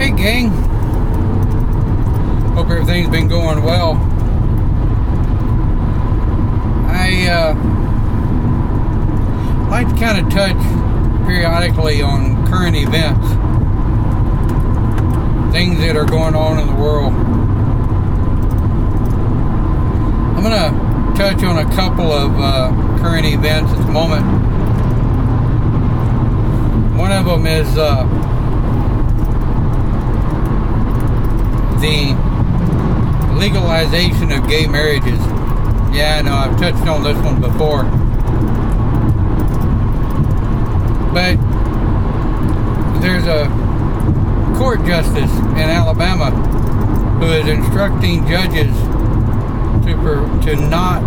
Hey gang, hope everything's been going well. I like to kind of touch periodically on current events, things that are going on in the world. I'm going to touch on a couple of current events at the moment. One of them is the legalization of gay marriages. Yeah, I know, I've touched on this one before. But there's a court justice in Alabama who is instructing judges to not,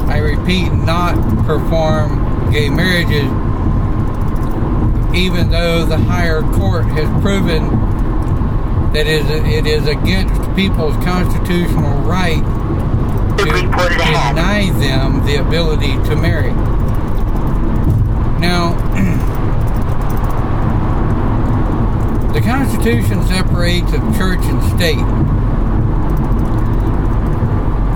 I repeat, not perform gay marriages, even though the higher court has proven that it is against people's constitutional right to deny them the ability to marry. Now, the Constitution separates of church and state.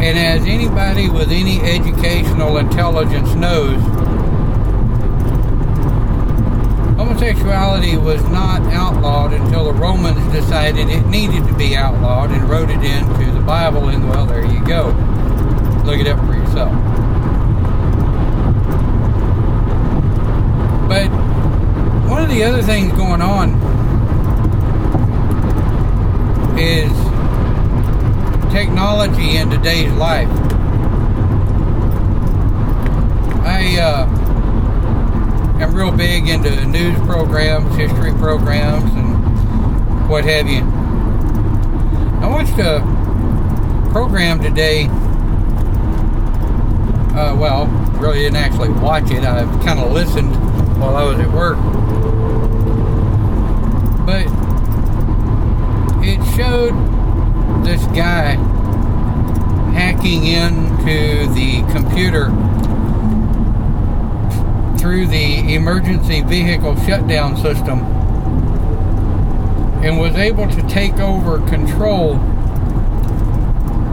And as anybody with any educational intelligence knows, homosexuality was not outlawed until the Romans decided it needed to be outlawed and wrote it into the Bible, and well, there you go. Look it up for yourself. But one of the other things going on is technology in today's life. I'm real big into news programs, history programs, and what have you. I watched a program today. Well, really didn't actually watch it. I kind of listened while I was at work. But it showed this guy hacking into the computer through the emergency vehicle shutdown system and was able to take over control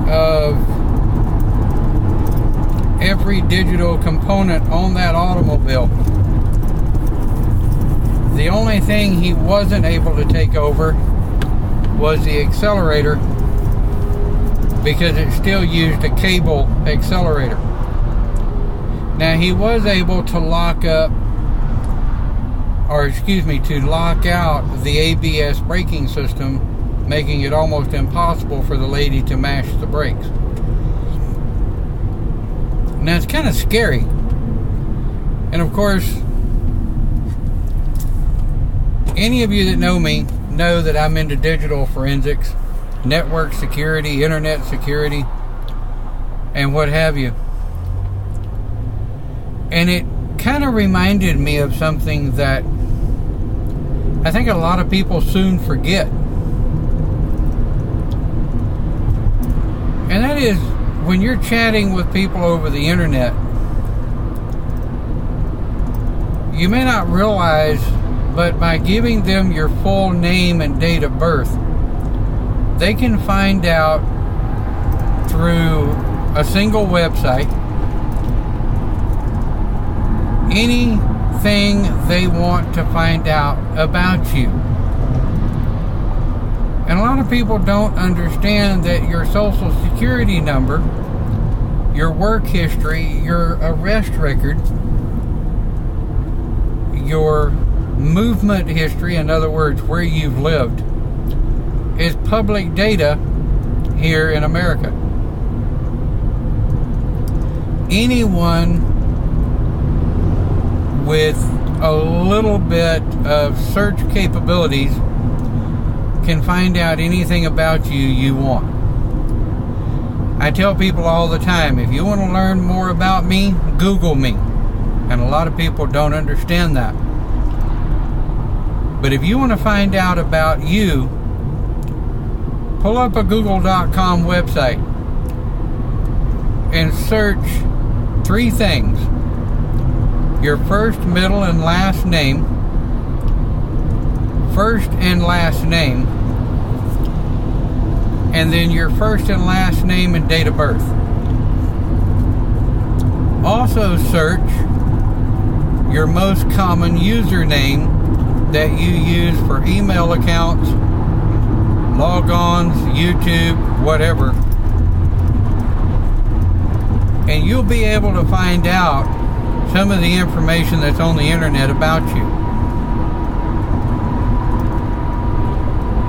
of every digital component on that automobile. The only thing he wasn't able to take over was the accelerator, because it still used a cable accelerator. Now, he was able to lock out the ABS braking system, making it almost impossible for the lady to mash the brakes. Now, it's kind of scary. And of course, any of you that know me know that I'm into digital forensics, network security, internet security, and what have you. And it kind of reminded me of something that I think a lot of people soon forget. And that is, when you're chatting with people over the internet, you may not realize, but by giving them your full name and date of birth, they can find out through a single website anything they want to find out about you. And a lot of people don't understand that your social security number, your work history, your arrest record, your movement history, in other words, where you've lived, is public data here in America. Anyone with a little bit of search capabilities can find out anything about you want. I tell people all the time, if you want to learn more about me, Google me. And a lot of people don't understand that. But if you want to find out about you, pull up a google.com website and search 3 things: your first, middle, and last name, first and last name, and then your first and last name and date of birth. Also search your most common username that you use for email accounts, logons, YouTube, whatever. And you'll be able to find out some of the information that's on the internet about you.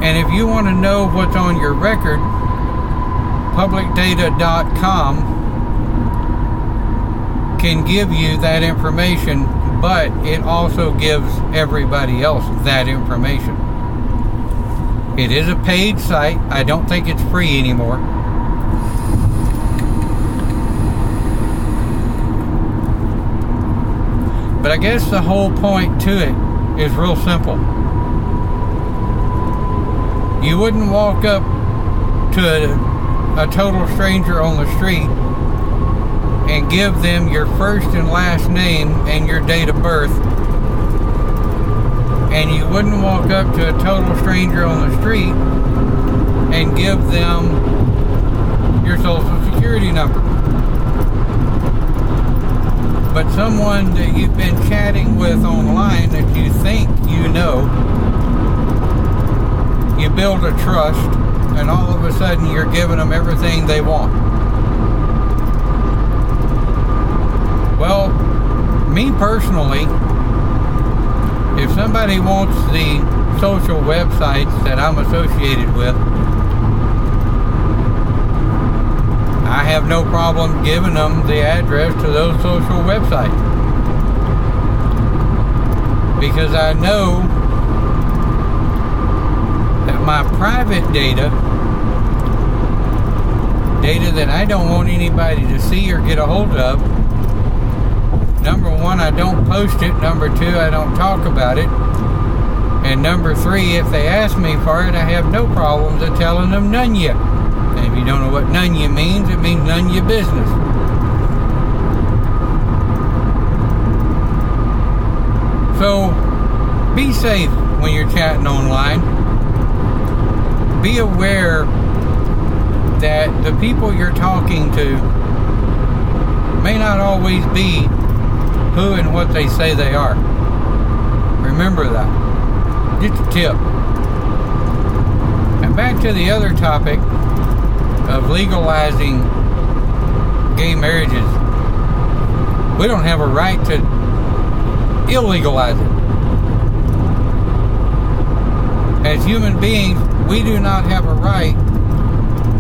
And if you want to know what's on your record, publicdata.com can give you that information, but it also gives everybody else that information. It is a paid site. I don't think it's free anymore. But I guess the whole point to it is real simple. You wouldn't walk up to a total stranger on the street and give them your first and last name and your date of birth. And you wouldn't walk up to a total stranger on the street and give them your social security number. But someone that you've been chatting with online that you think you know, you build a trust, and all of a sudden you're giving them everything they want. Well, me personally, if somebody wants the social websites that I'm associated with, I have no problem giving them the address to those social websites. Because I know that my private data that I don't want anybody to see or get a hold of, number one, I don't post it. Number two, I don't talk about it. And number three, if they ask me for it, I have no problems of telling them none yet. And if you don't know what none ya means, it means none your business. So, be safe when you're chatting online. Be aware that the people you're talking to may not always be who and what they say they are. Remember that. Just a tip. And back to the other topic of legalizing gay marriages. We don't have a right to illegalize it. As human beings, we do not have a right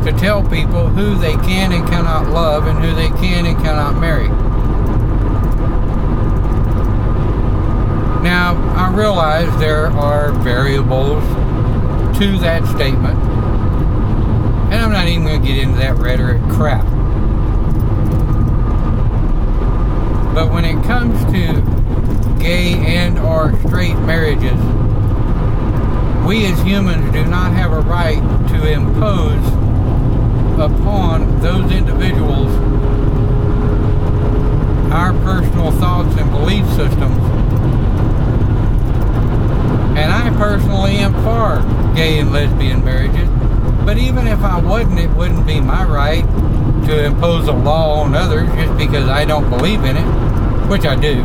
to tell people who they can and cannot love and who they can and cannot marry. Now, I realize there are variables to that statement, and I'm not even going to get into that rhetoric crap. But when it comes to gay and or straight marriages, we as humans do not have a right to impose upon those individuals our personal thoughts and belief systems. And I personally am for gay and lesbian marriages, but even if I wasn't, it wouldn't be my right to impose a law on others just because I don't believe in it, which I do.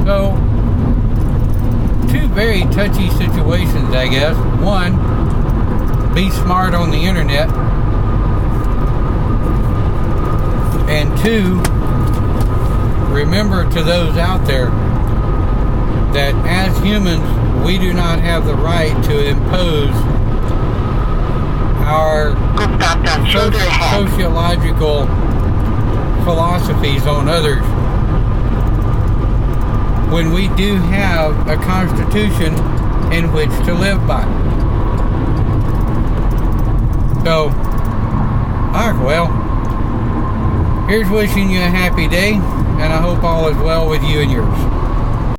So, two very touchy situations, I guess. One, be smart on the internet. And two, remember to those out there that as humans, we do not have the right to impose our sociological philosophies on others when we do have a constitution in which to live by. So, alright, well, here's wishing you a happy day, and I hope all is well with you and yours.